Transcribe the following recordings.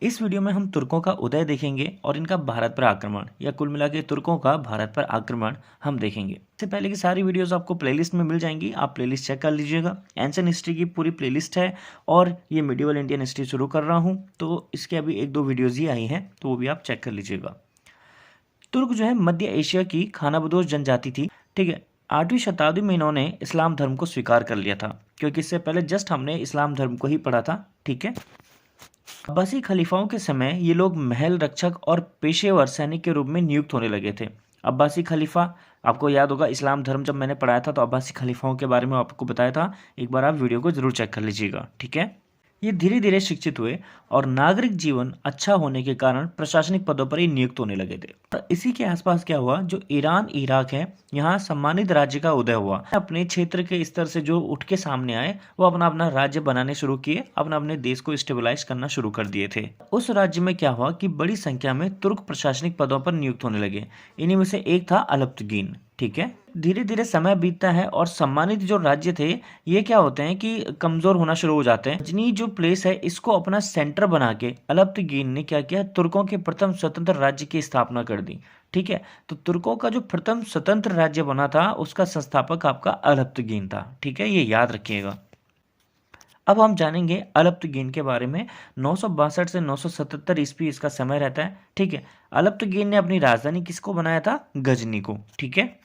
इस वीडियो में हम तुर्कों का उदय देखेंगे और इनका भारत पर आक्रमण या कुल मिला के तुर्कों का भारत पर आक्रमण हम देखेंगे। इससे पहले की सारी वीडियोस आपको प्लेलिस्ट में मिल जाएंगी, आप प्लेलिस्ट चेक कर लीजिएगा। एंशिएंट हिस्ट्री की पूरी प्लेलिस्ट है और ये मिडिवल इंडियन हिस्ट्री शुरू कर रहा हूँ, तो इसके अभी 1-2 वीडियोज़ ही आई हैं, तो वो भी आप चेक कर लीजिएगा। तुर्क जो है मध्य एशिया की खानाबदोश जनजाति थी, ठीक है। 8वीं शताब्दी में इन्होंने इस्लाम धर्म को स्वीकार कर लिया था, क्योंकि इससे पहले जस्ट हमने इस्लाम धर्म को ही पढ़ा था, ठीक है। अब्बासी खलीफाओं के समय ये लोग महल रक्षक और पेशेवर सैनिक के रूप में नियुक्त होने लगे थे। अब्बासी खलीफा, आपको याद होगा इस्लाम धर्म जब मैंने पढ़ाया था तो अब्बासी खलीफाओं के बारे में आपको बताया था, एक बार आप वीडियो को जरूर चेक कर लीजिएगा, ठीक है। ये धीरे धीरे शिक्षित हुए और नागरिक जीवन अच्छा होने के कारण प्रशासनिक पदों पर ही नियुक्त होने लगे थे। तो इसी के आसपास क्या हुआ, जो ईरान इराक है, यहाँ सम्मानित राज्य का उदय हुआ। अपने क्षेत्र के स्तर से जो उठ के सामने आए वो अपना अपना राज्य बनाने शुरू किए, अपना अपने देश को स्टेबलाइज करना शुरू कर दिए थे। उस राज्य में क्या हुआ कि बड़ी संख्या में तुर्क प्रशासनिक पदों पर नियुक्त होने लगे। इन्हीं में से एक था अलप्तगीन, ठीक है। धीरे धीरे समय बीतता है और सम्मानित जो राज्य थे ये क्या होते हैं कि कमजोर होना शुरू हो जाते हैं। गजनी जो प्लेस है इसको अपना सेंटर बना के अलप्तगीन ने क्या किया, तुर्कों के प्रथम स्वतंत्र राज्य की स्थापना कर दी, ठीक है। तो तुर्कों का जो प्रथम स्वतंत्र राज्य बना था उसका संस्थापक आपका अलप्तगीन था, ठीक है, ये याद रखिएगा। अब हम जानेंगे अलप्तगीन के बारे में। 962 से 977 ईस्वी इसका समय रहता है, ठीक है। अलप्तगीन ने अपनी राजधानी किसको बनाया था, गजनी को, ठीक है।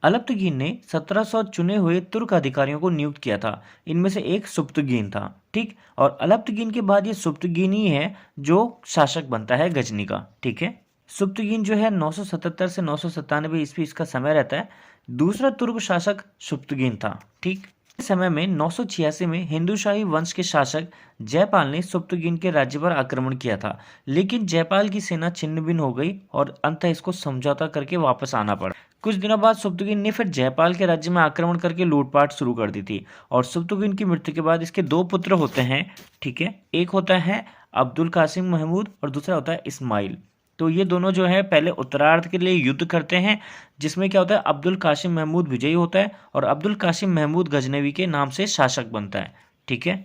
अलप्तगीन ने 1700 चुने हुए तुर्क अधिकारियों को नियुक्त किया था, इनमें से एक सुप्तगीन था, ठीक। और अलप्तगीन के बाद ये सुप्तगीन ही है जो शासक बनता है गजनी का, ठीक है। सुप्तगीन जो है 977 से 997 ईस्वी इसका समय रहता है। दूसरा तुर्क शासक सुप्तगीन था, ठीक। इस समय में 986 में हिंदूशाही वंश के शासक जयपाल ने सुप्तगीन के राज्य पर आक्रमण किया था, लेकिन जयपाल की सेना छिन्न भिन्न हो गई और अंततः इसको समझौता करके वापस आना पड़ा। कुछ दिनों बाद सुप्तगीन ने फिर जयपाल के राज्य में आक्रमण करके लूटपाट शुरू कर दी थी। और सुप्तगीन की मृत्यु के बाद इसके 2 पुत्र होते हैं, ठीक है। एक होता है अब्दुल कासिम महमूद और दूसरा होता है इस्माइल। तो ये दोनों जो है पहले उत्तरार्ध के लिए युद्ध करते हैं, जिसमें क्या होता है अब्दुल कासिम महमूद विजयी होता है और अब्दुल कासिम महमूद गजनवी के नाम से शासक बनता है, ठीक है।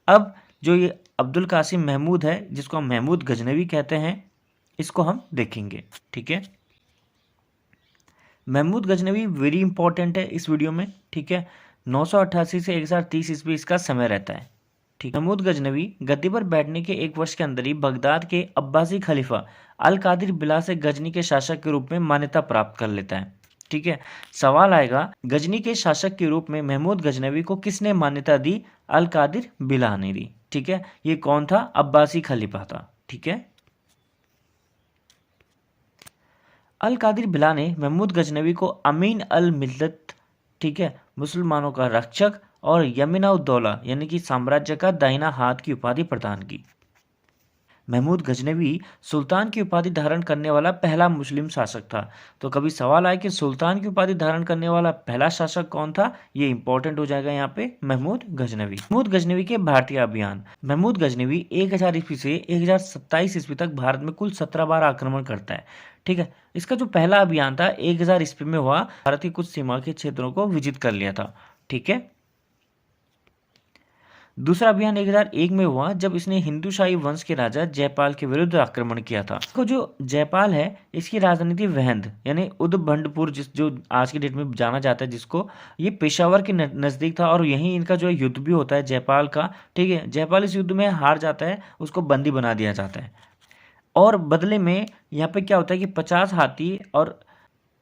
अब जो ये अब्दुल कासिम महमूद है जिसको हम महमूद गजनवी कहते हैं, इसको हम देखेंगे, ठीक है। महमूद गजनवी वेरी इंपॉर्टेंट है इस वीडियो में, ठीक है। 988 से 1030 ईस्वी इसका समय रहता है, ठीक। महमूद गजनवी गद्दी पर बैठने के 1 वर्ष के अंदर ही बगदाद के अब्बासी खलीफा अल कादिर बिला से गजनी के शासक के रूप में मान्यता प्राप्त कर लेता है, ठीक है। सवाल आएगा गजनी के शासक के रूप में महमूद गजनवी को किसने मान्यता दी, अल कादिर बिला ने दी, ठीक है। ये कौन था, अब्बासी खलीफा था, ठीक है। अल कादिर बिला ने महमूद गजनवी को अमीन अल मिल्लत, ठीक है, मुसलमानों का रक्षक और यमिना उद्दौला यानी कि साम्राज्य का दाहिना हाथ की उपाधि प्रदान की। महमूद गजनवी सुल्तान की उपाधि धारण करने वाला पहला मुस्लिम शासक था। तो कभी सवाल आए कि सुल्तान की उपाधि धारण करने वाला पहला शासक कौन था, ये इंपॉर्टेंट हो जाएगा यहाँ पे, महमूद गजनवी। महमूद गजनवी के भारतीय अभियान। महमूद गजनवी 1000 ईस्वी से 1027 ईस्वी तक भारत में कुल 17 बार आक्रमण करता है, ठीक है। इसका जो पहला अभियान था 1000 ईस्वी में हुआ, भारत की कुछ सीमा के क्षेत्रों को विजित कर लिया था, ठीक है। दूसरा अभियान 1001 में हुआ जब इसने हिंदूशाही वंश के राजा जयपाल के विरुद्ध आक्रमण किया था। तो जो जयपाल है इसकी राजधानी थी वहंद यानी उदबंडपुर, जिस जो आज की डेट में जाना जाता है जिसको, ये पेशावर के नजदीक था और यहीं इनका जो है युद्ध भी होता है जयपाल का, ठीक है। जयपाल इस युद्ध में हार जाता है, उसको बंदी बना दिया जाता है और बदले में यहाँ पे क्या होता है कि 50 हाथी और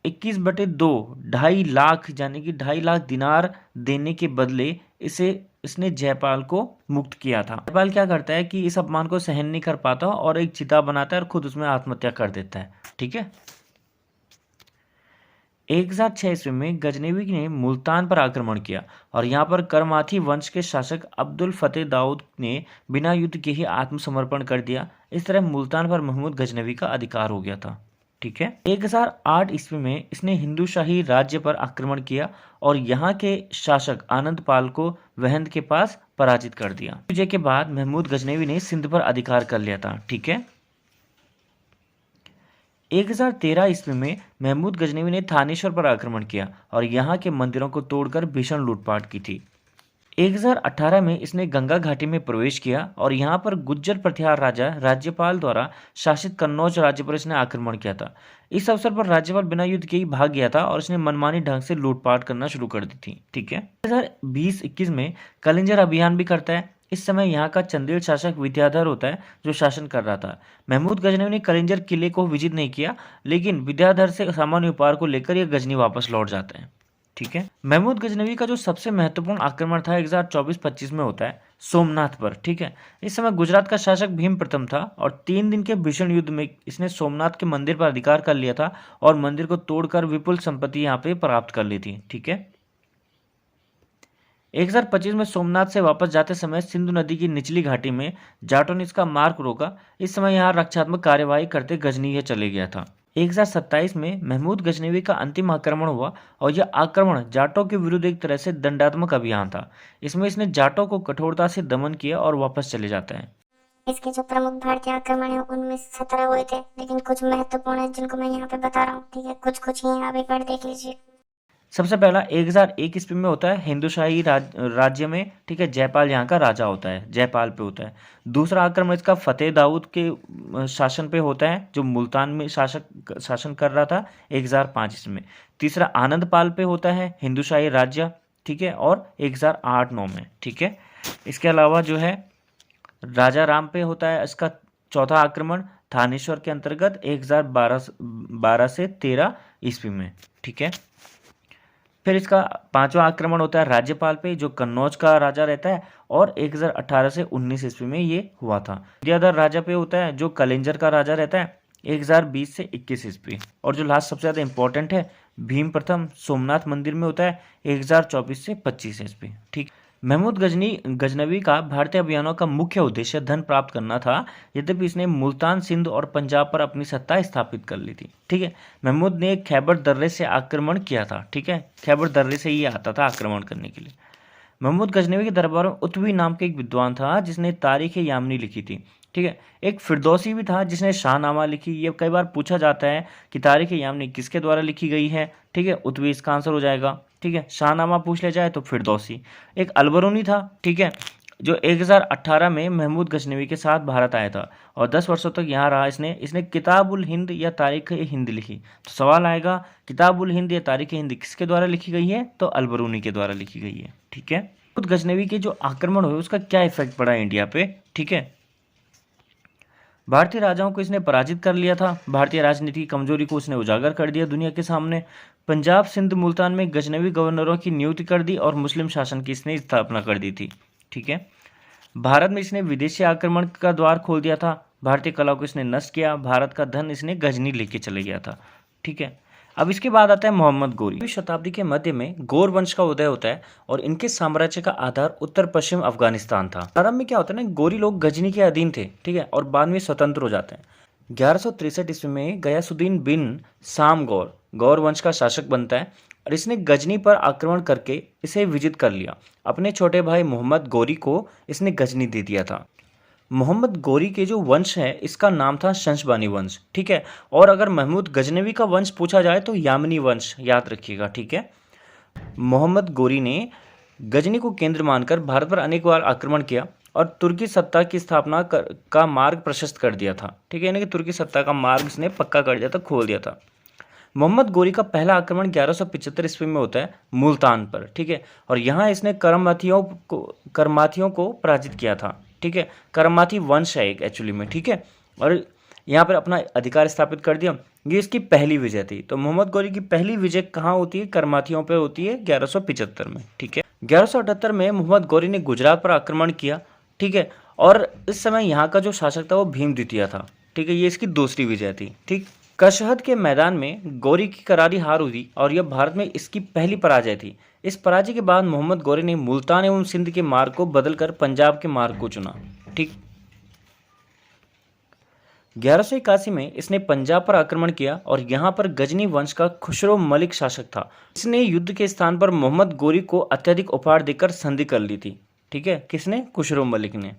21/2 2.5 लाख यानी कि 2.5 लाख दिनार देने के बदले इसने जयपाल को मुक्त किया था। जयपाल क्या करता है कि इस अपमान को सहन नहीं कर पाता और एक चिता बनाता है और खुद उसमें आत्महत्या कर देता है, ठीक है। 1006 ईस्वी में गजनवी ने मुल्तान पर आक्रमण किया और यहाँ पर करमाथी वंश के शासक अब्दुल फतेह दाऊद ने बिना युद्ध के ही आत्मसमर्पण कर दिया। इस तरह मुल्तान पर महमूद गजनवी का अधिकार हो गया था, ठीक है। 1008 ईस्वी में इसने हिंदूशाही राज्य पर आक्रमण किया और यहाँ के शासक आनंद पाल को वहंद के पास पराजित कर दिया। विजय के बाद महमूद गजनवी ने सिंध पर अधिकार कर लिया था, ठीक है। 1013 ईस्वी में महमूद गजनवी ने थानेश्वर पर आक्रमण किया और यहाँ के मंदिरों को तोड़कर भीषण लूटपाट की थी। 1018 में इसने गंगा घाटी में प्रवेश किया और यहाँ पर गुज्जर प्रतिहार राजा राज्यपाल द्वारा शासित कन्नौज राज्य पर इसने आक्रमण किया था। इस अवसर पर राज्यपाल बिना युद्ध के ही भाग गया था और इसने मनमानी ढंग से लूटपाट करना शुरू कर दी थी। ठीक है, 2020-21 में कलिंजर अभियान भी करता है। इस समय यहाँ का चंदेल शासक विद्याधर होता है जो शासन कर रहा था। महमूद गजनवी ने कलिंजर किले को विजित नहीं किया, लेकिन विद्याधर से सामान्य उपहार को लेकर यह गजनी वापस लौट जाता है। ठीक है, महमूद गजनवी का जो सबसे महत्वपूर्ण आक्रमण था 1024-25 में होता है सोमनाथ पर। ठीक है, इस समय गुजरात का शासक भीम प्रथम था और 3 दिन के भीषण युद्ध में इसने सोमनाथ के मंदिर पर अधिकार कर लिया था और मंदिर को तोड़कर विपुल संपत्ति यहाँ पे प्राप्त कर ली थी। ठीक है, 1025 में सोमनाथ से वापस जाते समय सिंधु नदी की निचली घाटी में जाटों ने इसका मार्ग रोका। इस समय यहाँ रक्षात्मक कार्यवाही करते गजनी यह चले गया था। 1027 में महमूद गजनवी का अंतिम आक्रमण हुआ और यह आक्रमण जाटों के विरुद्ध एक तरह से दंडात्मक अभियान था। इसमें इसने जाटों को कठोरता से दमन किया और वापस चले जाते हैं। इसके जो प्रमुख भारतीय आक्रमण है उनमें 17 हुए थे, लेकिन कुछ महत्वपूर्ण है जिनको मैं यहाँ पे बता रहा हूँ। ठीक है, कुछ ही यहाँ पे कर देख लीजिए। सबसे पहला 1001 ईस्वी में होता है हिंदुशाही राज्य में। ठीक है, जयपाल यहाँ का राजा होता है, जयपाल पे होता है। दूसरा आक्रमण इसका फतेह दाऊद के शासन पे होता है जो मुल्तान में शासन कर रहा था 1005 ईस्वी में। तीसरा आनंदपाल पे होता है हिंदुशाही राज्य। ठीक है, और 1008-9 में। ठीक है, इसके अलावा जो है राजा राम पे होता है इसका चौथा आक्रमण थानेश्वर के अंतर्गत 1012 से 13 ईस्वी में। ठीक है, फिर इसका पांचवा आक्रमण होता है राज्यपाल पे जो कन्नौज का राजा रहता है और 1018 से 19 ईस्वी में ये हुआ था। विद्याधर राजा पे होता है जो कलिंजर का राजा रहता है 1020 से 21 ईस्वी। और जो लास्ट सबसे ज़्यादा इंपॉर्टेंट है भीम प्रथम सोमनाथ मंदिर में होता है 1024 से 25 ईस्वी। ठीक, महमूद गजनवी का भारतीय अभियानों का मुख्य उद्देश्य धन प्राप्त करना था, यद्यपि इसने मुल्तान, सिंध और पंजाब पर अपनी सत्ता स्थापित कर ली थी। ठीक है, महमूद ने खैबर दर्रे से आक्रमण किया था। ठीक है, खैबर दर्रे से ही आता था आक्रमण करने के लिए। महमूद गजनवी के दरबार में उत्वी नाम के एक विद्वान था जिसने तारीख यामनी लिखी थी। ठीक है, एक फिरदौसी भी था जिसने शाहनामा लिखी। ये कई बार पूछा जाता है कि तारीख यामनी किसके द्वारा लिखी गई है। ठीक है, उत्वी इसका आंसर हो जाएगा। ठीक है, शाहनामा पूछ लिया जाए तो फिरदौसी। एक अलबरूनी था। ठीक है, जो 1018 में महमूद गजनवी के साथ भारत आया था और 10 वर्षों तक यहाँ रहा। इसने किताबुल हिंद या तारीख हिंद लिखी। तो सवाल आएगा किताबुल हिंद या तारीख हिंद किसके द्वारा लिखी गई है, तो अलबरूनी के द्वारा लिखी गई है। ठीक है, महमूद गजनवी के जो आक्रमण हुए उसका क्या इफेक्ट पड़ा इंडिया पे। ठीक है, भारतीय राजाओं को इसने पराजित कर लिया था। भारतीय राजनीति की कमजोरी को उसने उजागर कर दिया दुनिया के सामने। पंजाब, सिंध, मुल्तान में गजनवी गवर्नरों की नियुक्ति कर दी और मुस्लिम शासन की इसने स्थापना कर दी थी। ठीक है, भारत में इसने विदेशी आक्रमण का द्वार खोल दिया था। भारतीय कला को इसने नष्ट किया। भारत का धन इसने गजनी लेके चले गया था। ठीक है, अब इसके बाद आता है मोहम्मद गोरी। 20वीं शताब्दी के मध्य में गौर वंश का उदय होता है और इनके साम्राज्य का आधार उत्तर पश्चिम अफगानिस्तान था। प्रारंभ में क्या होता है ना, गोरी लोग गजनी के अधीन थे। ठीक है, और बाद में स्वतंत्र हो जाते हैं। 1163 ईस्वी में गयासुद्दीन बिन साम गौर वंश का शासक बनता है और इसने गजनी पर आक्रमण करके इसे विजित कर लिया। अपने छोटे भाई मोहम्मद गोरी को इसने गजनी दे दिया था। मोहम्मद गोरी के जो वंश है इसका नाम था शंशबानी वंश। ठीक है, और अगर महमूद गजनवी का वंश पूछा जाए तो यामनी वंश, याद रखिएगा। ठीक है, मोहम्मद गोरी ने गजनी को केंद्र मानकर भारत पर अनेक बार आक्रमण किया और तुर्की सत्ता की स्थापना का मार्ग प्रशस्त कर दिया था। ठीक है, यानी कि तुर्की सत्ता का मार्ग इसने पक्का कर दिया था, खोल दिया था। मोहम्मद गोरी का पहला आक्रमण 1175 ईस्वी में होता है मुल्तान पर। ठीक है, और यहाँ इसने करमाथियों को पराजित किया था। ठीक है, करमाथी वंश है एक एक्चुअली में। ठीक है, और यहाँ पर अपना अधिकार स्थापित कर दिया। ये इसकी पहली विजय थी। तो मोहम्मद गोरी की पहली विजय कहाँ होती है, करमाथियों पे होती है 1175 में। ठीक है, 1178 में मोहम्मद गोरी ने गुजरात पर आक्रमण किया। ठीक है, और इस समय यहाँ का जो शासक था वो भीम द्वितीय था। ठीक है, ये इसकी दूसरी विजय थी। ठीक, कशहद के मैदान में गोरी की करारी हार हुई और यह भारत में इसकी पहली पराजय थी। इस पराजय के बाद मोहम्मद गोरी ने मुल्तान एवं सिंध के मार्ग को बदलकर पंजाब के मार्ग को चुना। ठीक, 1181 में इसने पंजाब पर आक्रमण किया और यहाँ पर गजनी वंश का खुसरो मलिक शासक था। इसने युद्ध के स्थान पर मोहम्मद गोरी को अत्यधिक उपहार देकर संधि कर ली थी। ठीक है, किसने, खुसरो मलिक ने।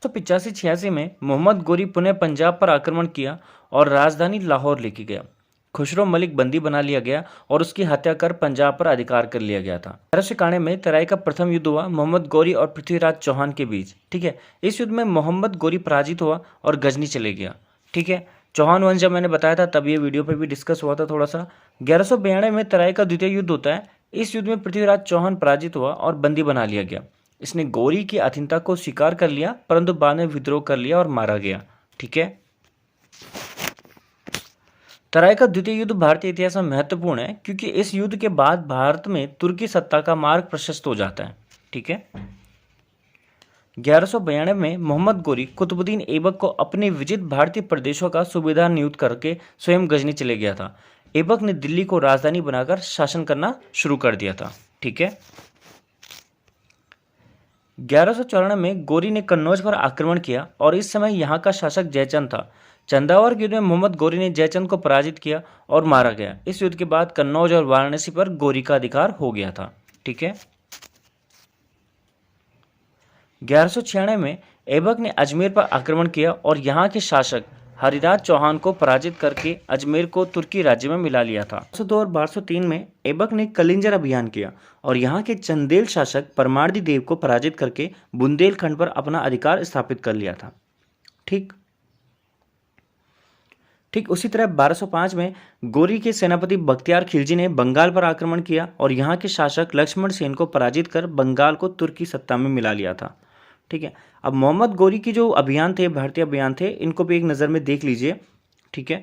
85-86 में मोहम्मद गोरी पुनः पंजाब पर आक्रमण किया और राजधानी लाहौर लेके गया। खुसरो मलिक बंदी बना लिया गया और उसकी हत्या कर पंजाब पर अधिकार कर लिया गया था। 1191 में तराई का प्रथम युद्ध हुआ मोहम्मद गौरी और पृथ्वीराज चौहान के बीच। ठीक है, इस युद्ध में मोहम्मद गौरी पराजित हुआ और गजनी चले गया। ठीक है, चौहान वंश जब मैंने बताया था तब ये वीडियो पे भी डिस्कस हुआ था थोड़ा सा। 1192 में तराई का द्वितीय युद्ध होता है। इस युद्ध में पृथ्वीराज चौहान पराजित हुआ और बंदी बना लिया गया। इसने गौरी की अधीनता को स्वीकार कर लिया, परंतु बाद में विद्रोह कर लिया और मारा गया। ठीक है, तराई का द्वितीय युद्ध भारतीय इतिहास में महत्वपूर्ण है क्योंकि इस युद्ध के बाद भारत में तुर्की सत्ता का मार्ग प्रशस्त हो जाता है। ठीक है, 1192 में मोहम्मद गौरी कुतुबुद्दीन ऐबक को अपने विजित भारतीय प्रदेशों का सूबेदार नियुक्त करके स्वयं गजनी चले गया था। ऐबक ने दिल्ली को राजधानी बनाकर शासन करना शुरू कर दिया था। ठीक है, 1194 में गौरी ने कन्नौज पर आक्रमण किया और इस समय यहाँ का शासक जयचंद था। चंदावर के युद्ध में मोहम्मद गौरी ने जयचंद को पराजित किया और मारा गया। इस युद्ध के बाद कन्नौज और वाराणसी पर गौरी का अधिकार हो गया था। ठीक है, 1196 में ऐबक ने अजमेर पर आक्रमण किया और यहाँ के शासक हरिराज चौहान को पराजित करके अजमेर को तुर्की राज्य में मिला लिया था। 1202 और 1203 में ऐबक ने कलिंजर अभियान किया और यहाँ के चंदेल शासक परमार्दी देव को पराजित करके बुंदेलखंड पर अपना अधिकार स्थापित कर लिया था। ठीक, उसी तरह 1205 में गौरी के सेनापति बख्तियार खिलजी ने बंगाल पर आक्रमण किया और यहाँ के शासक लक्ष्मण सेन को पराजित कर बंगाल को तुर्की सत्ता में मिला लिया था। ठीक है, अब मोहम्मद गौरी की जो अभियान थे, भारतीय अभियान थे, इनको भी एक नज़र में देख लीजिए। ठीक है,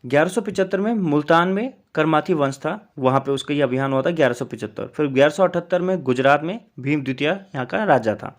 1175 में मुल्तान में करमाथी वंश था, वहाँ पे उसका ये अभियान हुआ था 1175। फिर 1178 में गुजरात में भीम द्वितीय यहाँ का राजा था।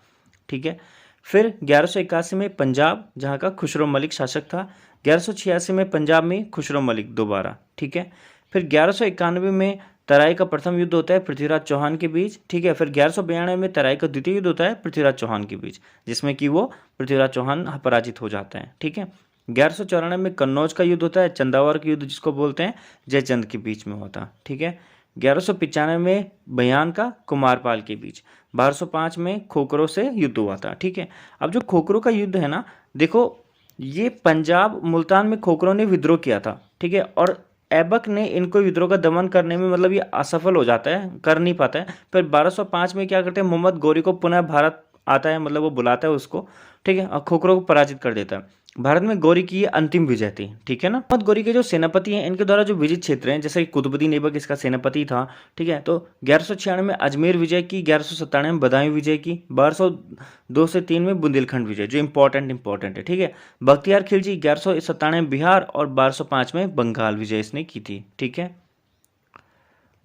ठीक है, फिर 1181 में पंजाब जहाँ का खुसरो मलिक शासक था। 1186 में पंजाब में खुसरो मलिक दोबारा। ठीक है, फिर 1191 में तराई का प्रथम युद्ध होता है पृथ्वीराज चौहान के बीच। ठीक है, फिर 1192 में तराई का द्वितीय युद्ध होता है पृथ्वीराज चौहान के बीच, जिसमें कि वो पृथ्वीराज चौहान पराजित हो जाते हैं। ठीक है, 1194 में कन्नौज का युद्ध होता है, चंदावर का युद्ध जिसको बोलते हैं, जयचंद के बीच में होता। ठीक है, 1195 में बयान का कुमारपाल के बीच। 1205 में खोखरो से युद्ध हुआ था। ठीक है, अब जो खोखरो का युद्ध है ना, देखो ये पंजाब मुल्तान में खोखरो ने विद्रोह किया था। ठीक है, और ऐबक ने इनको विद्रोह का दमन करने में मतलब ये असफल हो जाता है, कर नहीं पाता है। फिर 1205 में क्या करते हैं, मोहम्मद गौरी को पुनः भारत आता है, मतलब वो बुलाता है उसको। ठीक है, और खोखरो को पराजित कर देता है। भारत में गौरी की ये अंतिम विजय थी। ठीक है ना, मोहम्मद गौरी के जो सेनापति हैं, इनके द्वारा जो विजित क्षेत्र हैं, जैसे कि कुतुबुद्दीन ऐबक इसका सेनापति था। ठीक है, तो 1196 में अजमेर विजय की, 1197 में बदायूं विजय की, 1202 से 3 में बुंदेलखंड विजय, जो इंपॉर्टेंट है। ठीक है, बख्तियार खिलजी 1197 में बिहार और 1205 में बंगाल विजय इसने की थी। ठीक है,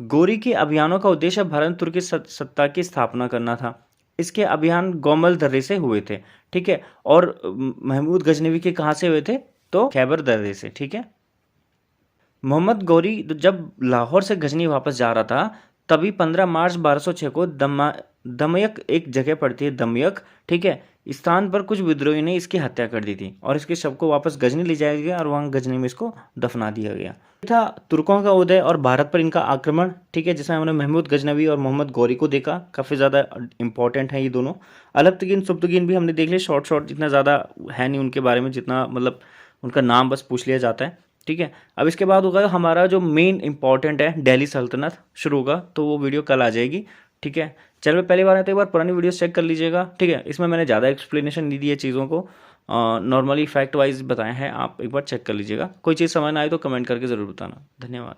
गौरी के अभियानों का उद्देश्य भारत तुर्की सत्ता की स्थापना करना था। इसके अभियान गोमल दर्रे से हुए थे। ठीक है, और महमूद गजनवी के कहाँ से हुए थे, तो खैबर दर्रे से। ठीक है, मोहम्मद गौरी जब लाहौर से गजनी वापस जा रहा था, तभी 15 मार्च 1206 को दमयक एक जगह पड़ती है, दमयक। ठीक है, स्थान पर कुछ विद्रोही ने इसकी हत्या कर दी थी और इसके शव को वापस गजनी ले जाया गया और वहाँ गजनी में इसको दफना दिया गया। था तुर्कों का उदय और भारत पर इनका आक्रमण। ठीक है, जिसमें हमने महमूद गजनवी और मोहम्मद गौरी को देखा, काफ़ी ज़्यादा इंपॉर्टेंट है ये दोनों। अलब्तगीन सुब्तगीन भी हमने देख लिया, शॉर्ट इतना ज़्यादा है नहीं उनके बारे में, जितना मतलब उनका नाम बस पूछ लिया जाता है। ठीक है, अब इसके बाद होगा हमारा जो मेन इंपॉर्टेंट है, दिल्ली सल्तनत शुरू होगा, तो वो वीडियो कल आ जाएगी। ठीक है, चैनल पहली बार आए तो एक बार पुरानी वीडियो चेक कर लीजिएगा। ठीक है, इसमें मैंने ज़्यादा एक्सप्लेनेशन नहीं दी है चीज़ों को, नॉर्मली फैक्ट वाइज बताए हैं, आप एक बार चेक कर लीजिएगा। कोई चीज़ समझ ना आए तो कमेंट करके ज़रूर बताना। धन्यवाद।